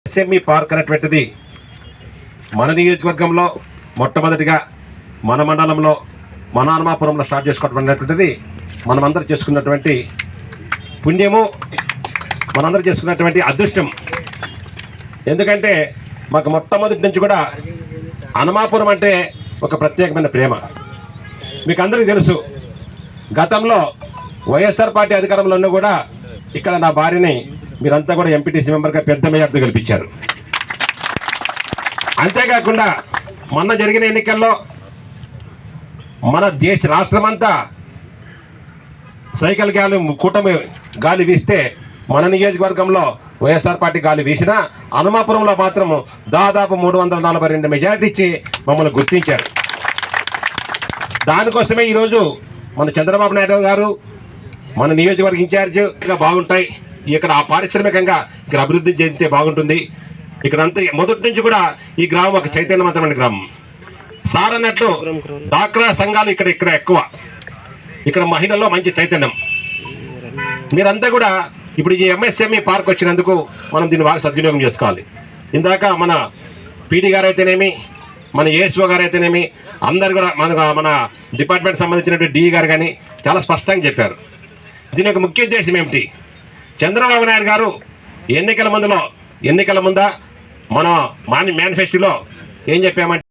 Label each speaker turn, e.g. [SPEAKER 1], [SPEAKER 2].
[SPEAKER 1] MSME park అనేటువంటిది మన నియోజకవర్గంలో మొట్టమొదటిగా మన మండలంలో మన హనుమాపురంలో స్టార్ట్ చేసుకోవడం అనేటువంటిది మనమందరం చేసుకున్నటువంటి పుణ్యము, మనందరం చేసుకున్నటువంటి అదృష్టం. ఎందుకంటే మాకు మొట్టమొదటి నుంచి కూడా హనుమాపురం అంటే ఒక ప్రత్యేకమైన ప్రేమ. మీకు అందరికీ తెలుసు, గతంలో వైఎస్ఆర్ పార్టీ అధికారంలో ఉన్న కూడా ఇక్కడ నా భార్యని మీరంతా కూడా ఎంపీటీసీ మెంబర్గా పెద్ద మెజార్టీతో గెలిపించారు. అంతేకాకుండా మొన్న జరిగిన ఎన్నికల్లో మన రాష్ట్రమంతా సైకిల్ గాలి కూటమి గాలి వీస్తే మన నియోజకవర్గంలో వైఎస్ఆర్ పార్టీ గాలి వీసినా హనుమాపురంలో మాత్రం దాదాపు 342 మెజారిటీ ఇచ్చి మమ్మల్ని గుర్తించారు. దానికోసమే ఈరోజు మన చంద్రబాబు నాయుడు గారు మన నియోజకవర్గ ఇన్ఛార్జిగా బాగుంటాయి, ఇక్కడ ఆ పారిశ్రామికంగా ఇక్కడ అభివృద్ధి చెందితే బాగుంటుంది. ఇక్కడ అంతా మొదటి నుంచి కూడా ఈ గ్రామం ఒక చైతన్యవంతమైన గ్రామం. సార్ అన్నట్లు డాక్రా సంఘాలు ఇక్కడ ఎక్కువ, ఇక్కడ మహిళల్లో మంచి చైతన్యం. మీరంతా కూడా ఇప్పుడు ఈ ఎంఎస్ఎంఈ పార్క్ వచ్చినందుకు మనం దీన్ని బాగా సద్వినియోగం చేసుకోవాలి. ఇందాక మన పీడీ గారు అయితేనేమి, మన ఏఎస్ఓ గారు అయితేనేమి, అందరు కూడా మన డిపార్ట్మెంట్ సంబంధించినటువంటి డిఈ గారు కానీ చాలా స్పష్టంగా చెప్పారు. దీని యొక్క ముఖ్య ఉద్దేశం ఏమిటి? చంద్రబాబు నాయుడు గారు ఎన్నికల ముందా మన మేనిఫెస్టోలో ఏం చెప్పామంటే